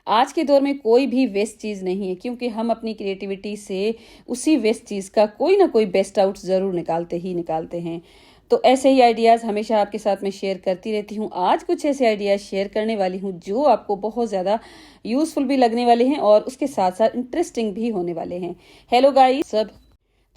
आज के दौर में कोई भी वेस्ट चीज़ नहीं है, क्योंकि हम अपनी क्रिएटिविटी से उसी वेस्ट चीज़ का कोई ना कोई बेस्ट आउट ज़रूर निकालते ही निकालते हैं। तो ऐसे ही आइडियाज़ हमेशा आपके साथ में शेयर करती रहती हूँ। आज कुछ ऐसे आइडियाज़ शेयर करने वाली हूँ जो आपको बहुत ज़्यादा यूज़फुल भी लगने वाले हैं और उसके साथ साथ इंटरेस्टिंग भी होने वाले हैं। हेलो गाइस सब।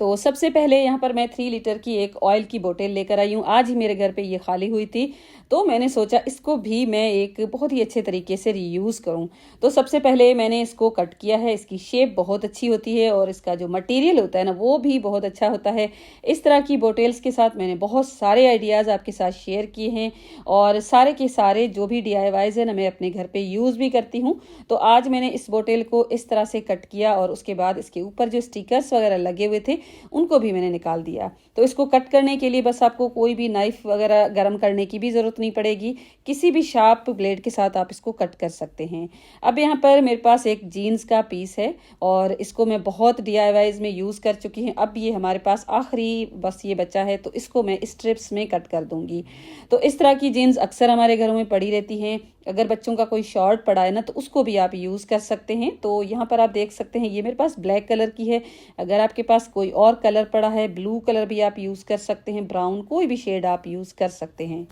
तो सबसे पहले यहाँ पर मैं 3 लीटर की एक ऑयल की बोतल लेकर आई हूँ। आज ही मेरे घर पे ये खाली हुई थी, तो मैंने सोचा इसको भी मैं एक बहुत ही अच्छे तरीके से रीयूज़ करूँ। तो सबसे पहले मैंने इसको कट किया है। इसकी शेप बहुत अच्छी होती है और इसका जो मटेरियल होता है ना वो भी बहुत अच्छा होता है। इस तरह की बोतल्स के साथ मैंने बहुत सारे आइडियाज़ आपके साथ शेयर किए हैं और सारे के सारे जो भी DIYs है ना मैं अपने घर पर यूज़ भी करती हूँ। तो आज मैंने इस बोतल को इस तरह से कट किया और उसके बाद इसके ऊपर जो स्टिकर्स वगैरह लगे हुए थे उनको भी मैंने निकाल दिया। तो इसको कट करने के लिए बस आपको कोई भी नाइफ वगैरह गर्म करने की भी ज़रूरत नहीं पड़ेगी। किसी भी शार्प ब्लेड के साथ आप इसको कट कर सकते हैं। अब यहाँ पर मेरे पास एक जीन्स का पीस है और इसको मैं बहुत DIYs में यूज़ कर चुकी हूँ। अब ये हमारे पास आखिरी बस ये बचा है, तो इसको मैं स्ट्रिप्स में कट कर दूंगी। तो इस तरह की जीन्स अक्सर हमारे घरों में पड़ी रहती हैं। अगर बच्चों का कोई शॉर्ट पड़ा है ना तो उसको भी आप यूज़ कर सकते हैं। तो यहाँ पर आप देख सकते हैं ये मेरे पास ब्लैक कलर की है। अगर आपके पास कोई और कलर पड़ा है, ब्लू कलर भी आप यूज़ कर सकते हैं, ब्राउन कोई भी शेड आप यूज़ कर सकते हैं।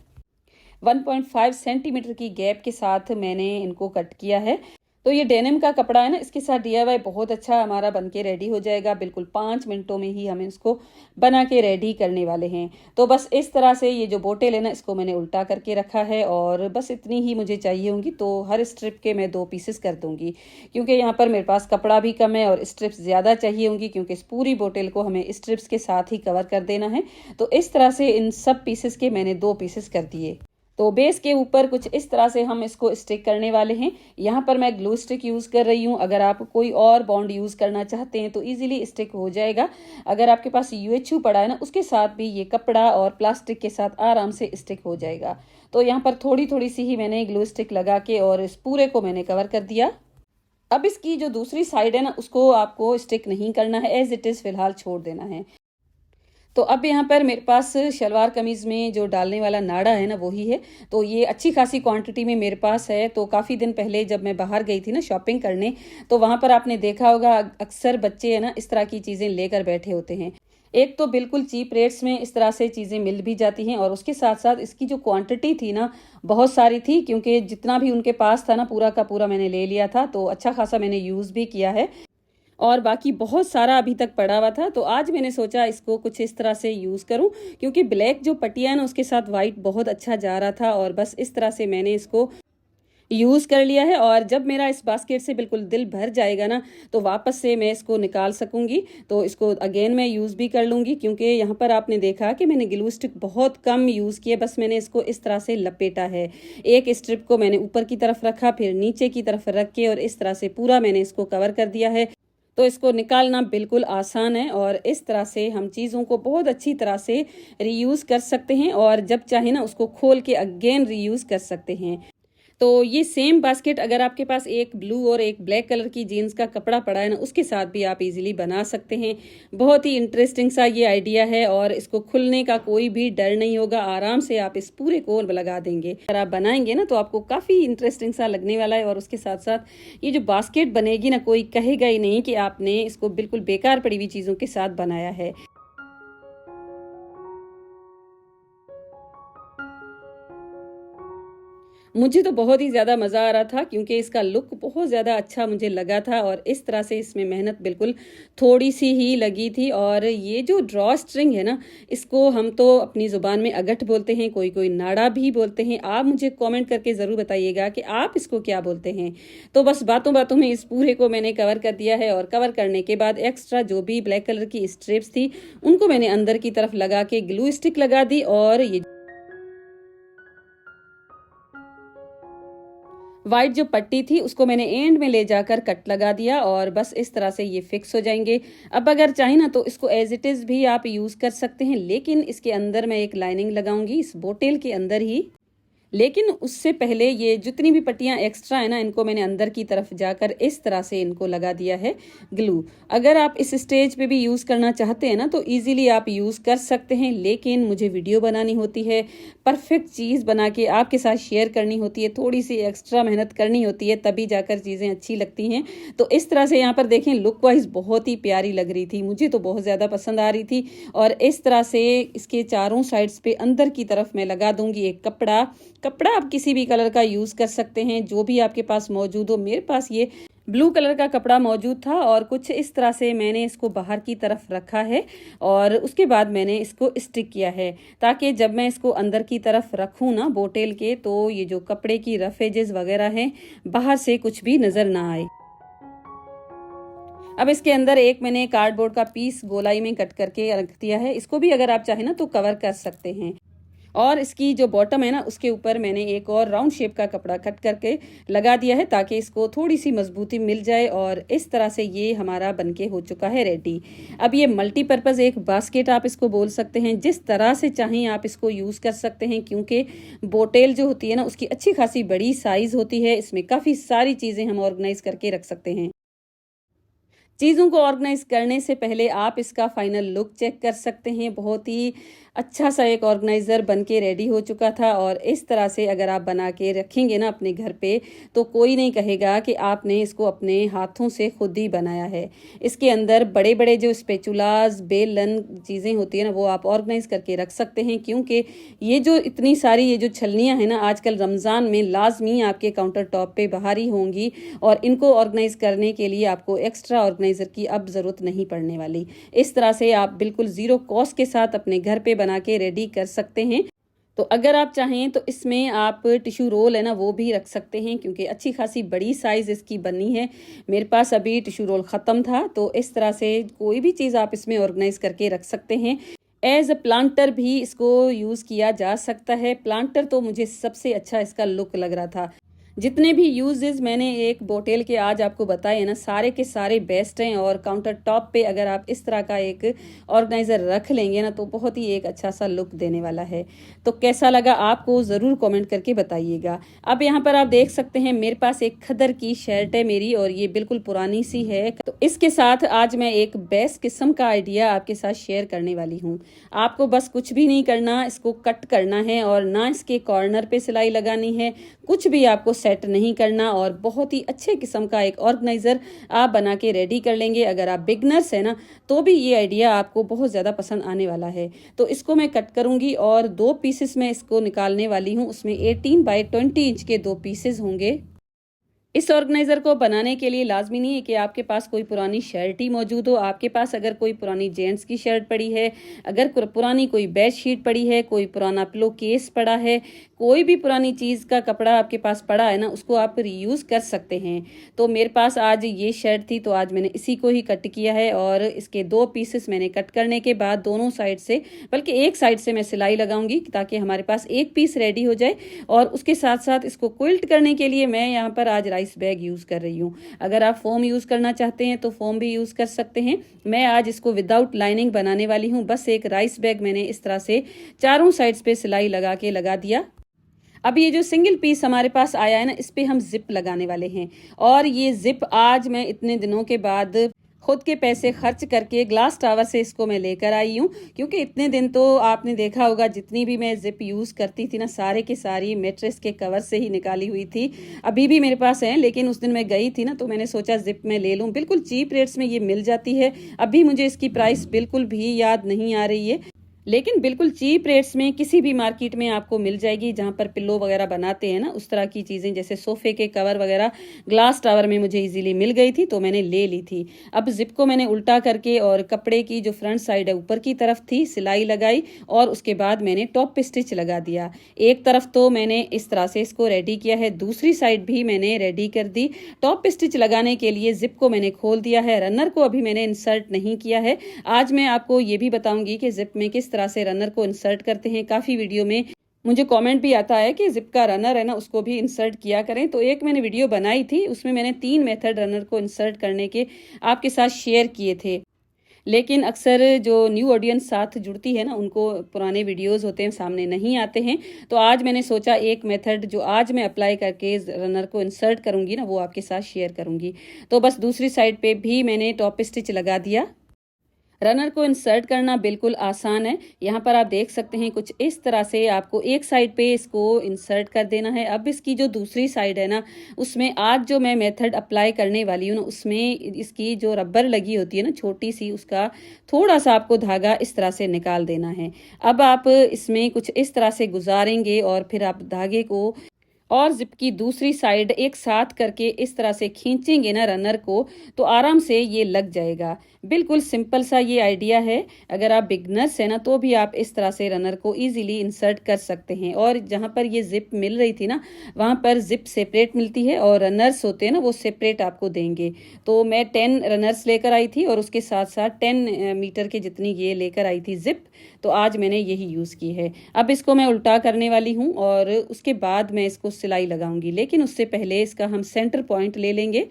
1.5 सेंटीमीटर की गैप के साथ मैंने इनको कट किया है। तो ये डेनिम का कपड़ा है ना, इसके साथ DIY बहुत अच्छा हमारा बन के रेडी हो जाएगा। बिल्कुल 5 मिनटों में ही हम इसको बना के रेडी करने वाले हैं। तो बस इस तरह से ये जो बोतल है ना इसको मैंने उल्टा करके रखा है और बस इतनी ही मुझे चाहिए होंगी। तो हर स्ट्रिप के मैं 2 पीसेस कर दूंगी, क्योंकि यहाँ पर मेरे पास कपड़ा भी कम है और स्ट्रिप्स ज़्यादा चाहिए होंगी, क्योंकि इस पूरी बोतल को हमें स्ट्रिप्स के साथ ही कवर कर देना है। तो इस तरह से इन सब पीसेस के मैंने 2 पीसेस कर दिए। तो बेस के ऊपर कुछ इस तरह से हम इसको स्टिक करने वाले हैं। यहाँ पर मैं ग्लू स्टिक यूज़ कर रही हूँ। अगर आप कोई और बॉन्ड यूज़ करना चाहते हैं तो इजीली स्टिक हो जाएगा। अगर आपके पास UHU पड़ा है ना उसके साथ भी ये कपड़ा और प्लास्टिक के साथ आराम से स्टिक हो जाएगा। तो यहाँ पर थोड़ी थोड़ी सी ही मैंने ग्लू स्टिक लगा के और इस पूरे को मैंने कवर कर दिया। अब इसकी जो दूसरी साइड है ना उसको आपको स्टिक नहीं करना है, एज इट इज़ फिलहाल छोड़ देना है। तो अब यहाँ पर मेरे पास शलवार कमीज़ में जो डालने वाला नाड़ा है ना वही है। तो ये अच्छी खासी क्वांटिटी में मेरे पास है। तो काफ़ी दिन पहले जब मैं बाहर गई थी ना शॉपिंग करने, तो वहाँ पर आपने देखा होगा अक्सर बच्चे है ना इस तरह की चीज़ें लेकर बैठे होते हैं। एक तो बिल्कुल चीप रेट्स में इस तरह से चीज़ें मिल भी जाती हैं और उसके साथ साथ इसकी जो क्वांटिटी थी ना बहुत सारी थी, क्योंकि जितना भी उनके पास था ना पूरा का पूरा मैंने ले लिया था। तो अच्छा खासा मैंने यूज़ भी किया है और बाकी बहुत सारा अभी तक पड़ा हुआ था। तो आज मैंने सोचा इसको कुछ इस तरह से यूज़ करूं, क्योंकि ब्लैक जो पट्टिया है ना उसके साथ वाइट बहुत अच्छा जा रहा था और बस इस तरह से मैंने इसको यूज़ कर लिया है। और जब मेरा इस बास्केट से बिल्कुल दिल भर जाएगा ना तो वापस से मैं इसको निकाल सकूंगी। तो इसको अगेन मैं यूज़ भी कर लूँगी, क्योंकि यहाँ पर आपने देखा कि मैंने ग्लू स्टिक बहुत कम यूज़ किया। बस मैंने इसको इस तरह से लपेटा है। एक स्ट्रिप को मैंने ऊपर की तरफ रखा, फिर नीचे की तरफ रख के और इस तरह से पूरा मैंने इसको कवर कर दिया है। तो इसको निकालना बिल्कुल आसान है और इस तरह से हम चीज़ों को बहुत अच्छी तरह से रीयूज़ कर सकते हैं और जब चाहे ना उसको खोल के अगेन रीयूज़ कर सकते हैं। तो ये सेम बास्केट अगर आपके पास एक ब्लू और एक ब्लैक कलर की जीन्स का कपड़ा पड़ा है ना उसके साथ भी आप इजीली बना सकते हैं। बहुत ही इंटरेस्टिंग सा ये आइडिया है और इसको खुलने का कोई भी डर नहीं होगा। आराम से आप इस पूरे को लगा देंगे। अगर आप बनाएंगे ना तो आपको काफ़ी इंटरेस्टिंग सा लगने वाला है और उसके साथ साथ ये जो बास्केट बनेगी ना कोई कहेगा ही नहीं कि आपने इसको बिल्कुल बेकार पड़ी हुई चीज़ों के साथ बनाया है। मुझे तो बहुत ही ज़्यादा मज़ा आ रहा था, क्योंकि इसका लुक बहुत ज़्यादा अच्छा मुझे लगा था और इस तरह से इसमें मेहनत बिल्कुल थोड़ी सी ही लगी थी। और ये जो ड्रॉ स्ट्रिंग है ना इसको हम तो अपनी ज़ुबान में अगट बोलते हैं, कोई कोई नाड़ा भी बोलते हैं। आप मुझे कमेंट करके ज़रूर बताइएगा कि आप इसको क्या बोलते हैं। तो बस बातों बातों में इस पूरे को मैंने कवर कर दिया है और कवर करने के बाद एक्स्ट्रा जो भी ब्लैक कलर की स्ट्रिप्स थी उनको मैंने अंदर की तरफ लगा के ग्लू स्टिक लगा दी और ये वाइट जो पट्टी थी उसको मैंने एंड में ले जाकर कट लगा दिया और बस इस तरह से ये फिक्स हो जाएंगे। अब अगर चाहे ना तो इसको एज इट इज़ भी आप यूज़ कर सकते हैं, लेकिन इसके अंदर मैं एक लाइनिंग लगाऊंगी इस बोतल के अंदर ही। लेकिन उससे पहले ये जितनी भी पट्टियां एक्स्ट्रा है ना, इनको मैंने अंदर की तरफ जाकर इस तरह से इनको लगा दिया है ग्लू। अगर आप इस स्टेज पे भी यूज़ करना चाहते हैं ना तो इजीली आप यूज़ कर सकते हैं, लेकिन मुझे वीडियो बनानी होती है, परफेक्ट चीज़ बना के आपके साथ शेयर करनी होती है, थोड़ी सी एक्स्ट्रा मेहनत करनी होती है, तभी जाकर चीज़ें अच्छी लगती हैं। तो इस तरह से यहाँ पर देखें, लुक वाइज बहुत ही प्यारी लग रही थी, मुझे तो बहुत ज़्यादा पसंद आ रही थी। और इस तरह से इसके चारों साइड्स पे अंदर की तरफ मैं लगा दूंगी एक कपड़ा। कपड़ा आप किसी भी कलर का यूज़ कर सकते हैं, जो भी आपके पास मौजूद हो। मेरे पास ये ब्लू कलर का कपड़ा मौजूद था और कुछ इस तरह से मैंने इसको बाहर की तरफ रखा है और उसके बाद मैंने इसको स्टिक किया है, ताकि जब मैं इसको अंदर की तरफ रखूँ ना बोटेल के, तो ये जो कपड़े की रफ एजेस वगैरह हैं बाहर से कुछ भी नज़र ना आए। अब इसके अंदर एक मैंने कार्डबोर्ड का पीस गोलाई में कट करके रख दिया है, इसको भी अगर आप चाहें ना तो कवर कर सकते हैं। और इसकी जो बॉटम है ना, उसके ऊपर मैंने एक और राउंड शेप का कपड़ा कट करके लगा दिया है, ताकि इसको थोड़ी सी मजबूती मिल जाए। और इस तरह से ये हमारा बनके हो चुका है रेडी। अब ये मल्टीपर्पज़ एक बास्केट आप इसको बोल सकते हैं, जिस तरह से चाहें आप इसको यूज़ कर सकते हैं, क्योंकि बोटेल जो होती है ना उसकी अच्छी खासी बड़ी साइज़ होती है, इसमें काफ़ी सारी चीज़ें हम ऑर्गेनाइज करके रख सकते हैं। चीज़ों को ऑर्गेनाइज करने से पहले आप इसका फाइनल लुक चेक कर सकते हैं। बहुत ही अच्छा सा एक ऑर्गेनाइज़र बन के रेडी हो चुका था। और इस तरह से अगर आप बना के रखेंगे ना अपने घर पे, तो कोई नहीं कहेगा कि आपने इसको अपने हाथों से खुद ही बनाया है। इसके अंदर बड़े बड़े जो स्पेचुलास बेलन चीज़ें होती है ना, वो आप ऑर्गेनाइज करके रख सकते हैं, क्योंकि ये जो इतनी सारी ये जो छलनियाँ हैं ना, आजकल रमज़ान में लाजमी आपके काउंटर टॉप पे बाहर ही होंगी, और इनको ऑर्गेनाइज करने के लिए आपको एक्स्ट्रा ऑर्गेनाइजर की अब ज़रूरत नहीं पड़ने वाली। इस तरह से आप बिल्कुल ज़ीरो कॉस्ट के साथ अपने घर पे बना के रेडी कर सकते हैं। तो अगर आप चाहें तो इसमें आप टिश्यू रोल है ना वो भी रख सकते हैं, क्योंकि अच्छी खासी बड़ी साइज़ इसकी बनी है। मेरे पास अभी टिश्यू रोल ख़त्म था, तो इस तरह से कोई भी चीज़ आप इसमें ऑर्गेनाइज करके रख सकते हैं। एज अ प्लांटर भी इसको यूज़ किया जा सकता है। प्लांटर तो मुझे सबसे अच्छा इसका लुक लग रहा था। जितने भी यूजेस मैंने एक बोटेल के आज आपको बताए हैं ना, सारे के सारे बेस्ट हैं। और काउंटर टॉप पे अगर आप इस तरह का एक ऑर्गेनाइज़र रख लेंगे ना, तो बहुत ही एक अच्छा सा लुक देने वाला है। तो कैसा लगा आपको ज़रूर कमेंट करके बताइएगा। अब यहाँ पर आप देख सकते हैं मेरे पास एक खदर की शर्ट है मेरी, और ये बिल्कुल पुरानी सी है। तो इसके साथ आज मैं एक बेस्ट किस्म का आइडिया आपके साथ शेयर करने वाली हूँ। आपको बस कुछ भी नहीं करना, इसको कट करना है और ना इसके कॉर्नर पे सिलाई लगानी है, कुछ भी आपको सेट नहीं करना, और बहुत ही अच्छे किस्म का एक ऑर्गेनाइजर आप बना के रेडी कर लेंगे। अगर आप बिगनर्स है ना, तो भी ये आइडिया आपको बहुत ज़्यादा पसंद आने वाला है। तो इसको मैं कट करूंगी और 2 पीसेस में इसको निकालने वाली हूँ। उसमें 18 बाई 20 इंच के 2 पीसेस होंगे। इस ऑर्गेनाइजर को बनाने के लिए लाजमी नहीं है कि आपके पास कोई पुरानी शर्ट ही मौजूद हो। आपके पास अगर कोई पुरानी जेंट्स की शर्ट पड़ी है, अगर पुरानी कोई बेड शीट पड़ी है, कोई पुराना पिलो केस पड़ा है, कोई भी पुरानी चीज़ का कपड़ा आपके पास पड़ा है ना, उसको आप रीयूज़ कर सकते हैं। तो मेरे पास आज ये शर्ट थी, तो आज मैंने इसी को ही कट किया है। और इसके 2 पीसेस मैंने कट करने के बाद दोनों साइड से, बल्कि एक साइड से मैं सिलाई लगाऊंगी, ताकि हमारे पास एक पीस रेडी हो जाए। और उसके साथ साथ इसको क्विल्ट करने के लिए मैं यहाँ पर आज राइस बैग यूज़ कर रही हूँ। अगर आप फोम यूज़ करना चाहते हैं तो फोम भी यूज़ कर सकते हैं। मैं आज इसको विदाउट लाइनिंग बनाने वाली हूँ। बस एक राइस बैग मैंने इस तरह से चारों साइड्स पे सिलाई लगा दिया। अब ये जो सिंगल पीस हमारे पास आया है ना, इस पे हम जिप लगाने वाले हैं। और ये जिप आज मैं इतने दिनों के बाद खुद के पैसे खर्च करके ग्लास टावर से इसको मैं लेकर आई हूँ, क्योंकि इतने दिन तो आपने देखा होगा जितनी भी मैं जिप यूज़ करती थी ना, सारे की सारी मेट्रेस के कवर से ही निकाली हुई थी। अभी भी मेरे पास है, लेकिन उस दिन मैं गई थी ना, तो मैंने सोचा जिप में ले लूँ। बिल्कुल चीप रेट्स में ये मिल जाती है। अभी मुझे इसकी प्राइस बिल्कुल भी याद नहीं आ रही है, लेकिन बिल्कुल चीप रेट्स में किसी भी मार्केट में आपको मिल जाएगी। जहाँ पर पिल्लो वगैरह बनाते हैं ना, उस तरह की चीज़ें, जैसे सोफे के कवर वगैरह ग्लास टावर में मुझे इजीली मिल गई थी, तो मैंने ले ली थी। अब जिप को मैंने उल्टा करके और कपड़े की जो फ्रंट साइड है ऊपर की तरफ थी सिलाई लगाई, और उसके बाद मैंने टॉप पे स्टिच लगा दिया। एक तरफ तो मैंने इस तरह से इसको रेडी किया है, दूसरी साइड भी मैंने रेडी कर दी। टॉप पे स्टिच लगाने के लिए जिप को मैंने खोल दिया है, रनर को अभी मैंने इंसर्ट नहीं किया है। आज मैं आपको ये भी बताऊंगी कि जिप में किस तरह से रनर को इंसर्ट करते हैं। काफी वीडियो में मुझे कमेंट भी आता है कि जिप का रनर है ना, उसको भी इंसर्ट किया करें। तो एक मैंने वीडियो बनाई थी, उसमें मैंने 3 मेथड रनर को इंसर्ट करने के आपके साथ शेयर किए थे। लेकिन अक्सर जो न्यू ऑडियंस साथ जुड़ती है ना, उनको पुराने वीडियोस होते हैं सामने नहीं आते हैं। तो आज मैंने सोचा एक मेथड जो आज मैं अप्लाई करके रनर को इंसर्ट करूंगी ना, वो आपके साथ शेयर करूंगी। तो बस दूसरी साइड पे भी मैंने टॉप स्टिच लगा दिया। रनर को इंसर्ट करना बिल्कुल आसान है। यहाँ पर आप देख सकते हैं कुछ इस तरह से आपको एक साइड पे इसको इंसर्ट कर देना है। अब इसकी जो दूसरी साइड है ना, उसमें आज जो मैं मेथड अप्लाई करने वाली हूँ ना, उसमें इसकी जो रबर लगी होती है ना छोटी सी, उसका थोड़ा सा आपको धागा इस तरह से निकाल देना है। अब आप इसमें कुछ इस तरह से गुजारेंगे और फिर आप धागे को और जिप की दूसरी साइड एक साथ करके इस तरह से खींचेंगे ना रनर को, तो आराम से ये लग जाएगा। बिल्कुल सिंपल सा ये आइडिया है। अगर आप बिगनर्स है ना, तो भी आप इस तरह से रनर को इजीली इंसर्ट कर सकते हैं। और जहाँ पर ये जिप मिल रही थी ना, वहाँ पर जिप सेपरेट मिलती है और रनर्स होते हैं ना, वो सेपरेट आपको देंगे। तो मैं 10 रनर्स लेकर आई थी और उसके साथ साथ 10 मीटर के जितनी ये लेकर आई थी जिप। तो आज मैंने यही यूज़ की है। अब इसको मैं उल्टा करने वाली हूँ और उसके बाद मैं इसको सिलाई लगाऊंगी, लेकिन उससे पहले इसका हम सेंटर पॉइंट ले लेंगे।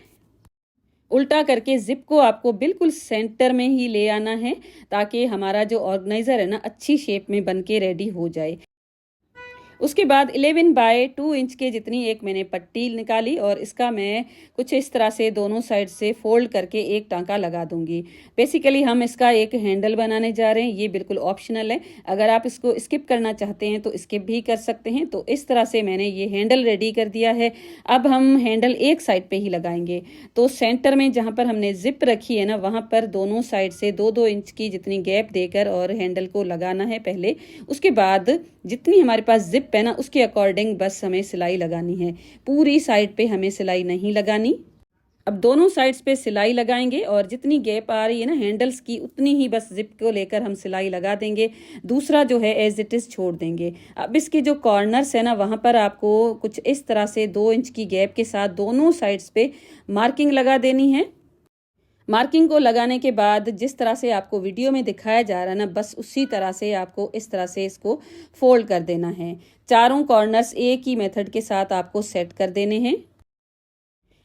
उल्टा करके जिप को आपको बिल्कुल सेंटर में ही ले आना है, ताकि हमारा जो ऑर्गेनाइजर है ना, अच्छी शेप में बन के रेडी हो जाए। उसके बाद 11 बाय 2 इंच के जितनी एक मैंने पट्टी निकाली और इसका मैं कुछ इस तरह से दोनों साइड से फोल्ड करके एक टांका लगा दूंगी। बेसिकली हम इसका एक हैंडल बनाने जा रहे हैं। ये बिल्कुल ऑप्शनल है, अगर आप इसको स्किप करना चाहते हैं तो स्किप भी कर सकते हैं। तो इस तरह से मैंने ये हैंडल रेडी कर दिया है। अब हम हैंडल एक साइड पे ही लगाएंगे। तो सेंटर में जहाँ पर हमने जिप रखी है ना, वहाँ पर दोनों साइड से 2-2 इंच की जितनी गैप देकर और हैंडल को लगाना है पहले। उसके बाद जितनी हमारे पास जिप है ना, उसके अकॉर्डिंग बस हमें सिलाई लगानी है। पूरी साइड पे हमें सिलाई नहीं लगानी। अब दोनों साइड्स पे सिलाई लगाएंगे और जितनी गैप आ रही है ना हैंडल्स की, उतनी ही बस जिप को लेकर हम सिलाई लगा देंगे। दूसरा जो है एज इट इज छोड़ देंगे। अब इसके जो कॉर्नर्स है ना, वहां पर आपको कुछ इस तरह से 2 इंच की गैप के साथ दोनों साइड्स पे मार्किंग लगा देनी है। मार्किंग को लगाने के बाद जिस तरह से आपको वीडियो में दिखाया जा रहा है ना, बस उसी तरह से आपको इस तरह से इसको फोल्ड कर देना है। चारों कॉर्नर्स एक ही मेथड के साथ आपको सेट कर देने हैं।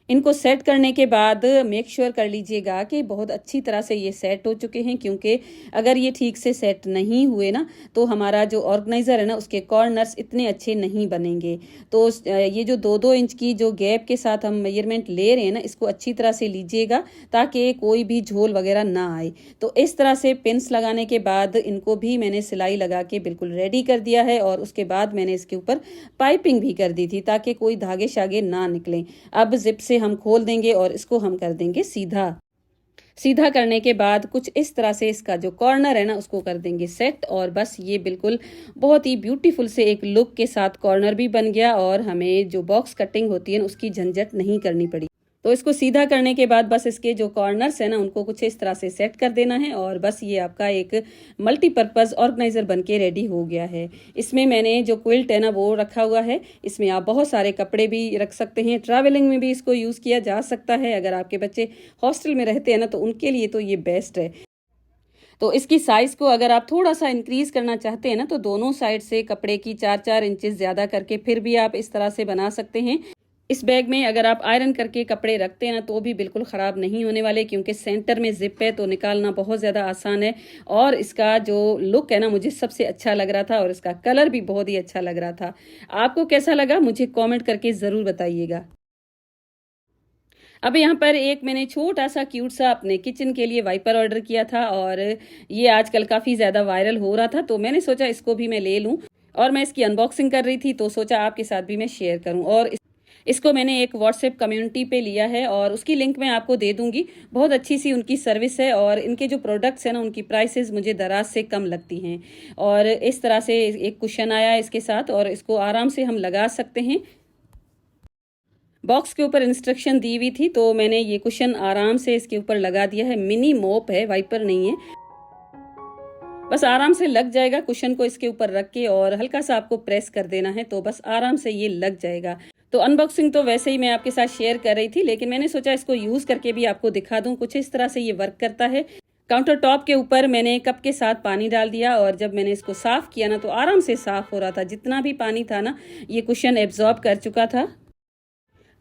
इनको सेट करने के बाद मेक श्योर कर लीजिएगा कि बहुत अच्छी तरह से ये सेट हो चुके हैं, क्योंकि अगर ये ठीक से सेट नहीं हुए ना, तो हमारा जो ऑर्गेनाइजर है ना, उसके कॉर्नर्स इतने अच्छे नहीं बनेंगे। तो ये जो 2-2 इंच की जो गैप के साथ हम मेजरमेंट ले रहे हैं ना, इसको अच्छी तरह से लीजिएगा ताकि कोई भी झोल वगैरह ना आए। तो इस तरह से पिन्स लगाने के बाद इनको भी मैंने सिलाई लगा के बिल्कुल रेडी कर दिया है। और उसके बाद मैंने इसके ऊपर पाइपिंग भी कर दी थी ताकि कोई धागे शागे ना निकलें। अब जिप से हम खोल देंगे और इसको हम कर देंगे सीधा। सीधा करने के बाद कुछ इस तरह से इसका जो कॉर्नर है ना, उसको कर देंगे सेट। और बस ये बिल्कुल बहुत ही ब्यूटीफुल से एक लुक के साथ कॉर्नर भी बन गया और हमें जो बॉक्स कटिंग होती है ना, उसकी झंझट नहीं करनी पड़ी। तो इसको सीधा करने के बाद बस इसके जो कॉर्नर्स है ना, उनको कुछ इस तरह से सेट कर देना है और बस ये आपका एक मल्टीपर्पज़ ऑर्गेनाइजर बनके रेडी हो गया है। इसमें मैंने जो क्विल्ट है ना, वो रखा हुआ है। इसमें आप बहुत सारे कपड़े भी रख सकते हैं। ट्रैवलिंग में भी इसको यूज़ किया जा सकता है। अगर आपके बच्चे हॉस्टल में रहते हैं ना, तो उनके लिए तो ये बेस्ट है। तो इसकी साइज़ को अगर आप थोड़ा सा इंक्रीज़ करना चाहते हैं ना, तो दोनों साइड से कपड़े की 4-4 इंचेस ज़्यादा करके फिर भी आप इस तरह से बना सकते हैं। इस बैग में अगर आप आयरन करके कपड़े रखते हैं ना, तो भी बिल्कुल ख़राब नहीं होने वाले, क्योंकि सेंटर में जिप है तो निकालना बहुत ज़्यादा आसान है। और इसका जो लुक है ना, मुझे सबसे अच्छा लग रहा था और इसका कलर भी बहुत ही अच्छा लग रहा था। आपको कैसा लगा मुझे कमेंट करके ज़रूर बताइएगा। अब यहाँ पर एक मैंने छोटा सा क्यूट सा अपने किचन के लिए वाइपर ऑर्डर किया था और ये आजकल काफ़ी ज़्यादा वायरल हो रहा था, तो मैंने सोचा इसको भी मैं ले लूँ। और मैं इसकी अनबॉक्सिंग कर रही थी तो सोचा आपके साथ भी मैं शेयर करूँ। और इसको मैंने एक व्हाट्सएप कम्युनिटी पे लिया है और उसकी लिंक मैं आपको दे दूंगी। बहुत अच्छी सी उनकी सर्विस है और इनके जो प्रोडक्ट्स हैं ना, उनकी प्राइसेस मुझे दराज से कम लगती हैं। और इस तरह से एक कुशन आया है इसके साथ और इसको आराम से हम लगा सकते हैं। बॉक्स के ऊपर इंस्ट्रक्शन दी हुई थी, तो मैंने ये कुशन आराम से इसके ऊपर लगा दिया है। मिनी मोप है, वाइपर नहीं है। बस आराम से लग जाएगा। कुशन को इसके ऊपर रख के और हल्का सा आपको प्रेस कर देना है, तो बस आराम से ये लग जाएगा। तो अनबॉक्सिंग तो वैसे ही मैं आपके साथ शेयर कर रही थी, लेकिन मैंने सोचा इसको यूज़ करके भी आपको दिखा दूं। कुछ इस तरह से ये वर्क करता है। काउंटर टॉप के ऊपर मैंने कप के साथ पानी डाल दिया और जब मैंने इसको साफ़ किया ना, तो आराम से साफ़ हो रहा था। जितना भी पानी था ना, ये कुशन एब्जॉर्ब कर चुका था।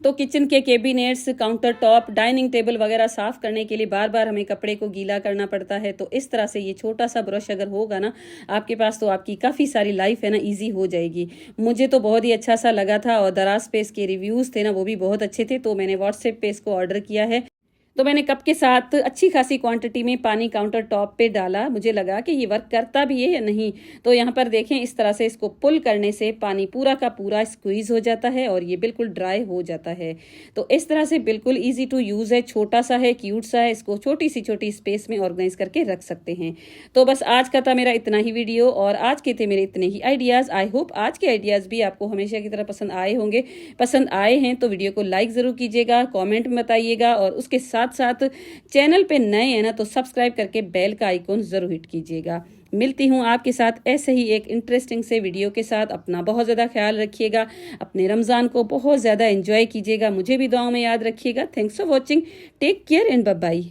तो किचन के cabinets, counter top, dining table वगैरह साफ करने के लिए बार बार हमें कपड़े को गीला करना पड़ता है। तो इस तरह से ये छोटा सा ब्रश अगर होगा ना आपके पास, तो आपकी काफ़ी सारी लाइफ है ना ईजी हो जाएगी। मुझे तो बहुत ही अच्छा सा लगा था, और दराज पे इसके रिव्यूज़ थे ना वो भी बहुत अच्छे थे, तो मैंने व्हाट्सएप पे इसको ऑर्डर किया है। तो मैंने कप के साथ अच्छी खासी क्वांटिटी में पानी काउंटर टॉप पे डाला। मुझे लगा कि ये वर्क करता भी है या नहीं। तो यहाँ पर देखें, इस तरह से इसको पुल करने से पानी पूरा का पूरा स्क्वीज हो जाता है और ये बिल्कुल ड्राई हो जाता है। तो इस तरह से बिल्कुल ईजी टू यूज़ है, छोटा सा है, क्यूट सा है, इसको छोटी स्पेस में ऑर्गेनाइज करके रख सकते हैं। तो बस आज का था मेरा इतना ही वीडियो, और आज के थे मेरे इतने ही आइडियाज़। आई होप आज के आइडियाज़ भी आपको हमेशा की तरह पसंद आए होंगे। पसंद आए हैं तो वीडियो को लाइक ज़रूर कीजिएगा, कॉमेंट में बताइएगा, और उसके साथ साथ चैनल पे नए हैं ना तो सब्सक्राइब करके बेल का आइकॉन जरूर हिट कीजिएगा। मिलती हूँ आपके साथ ऐसे ही एक इंटरेस्टिंग से वीडियो के साथ। अपना बहुत ज़्यादा ख्याल रखिएगा, अपने रमज़ान को बहुत ज़्यादा एंजॉय कीजिएगा, मुझे भी दुआओं में याद रखिएगा। Thanks for watching, take care and bye bye.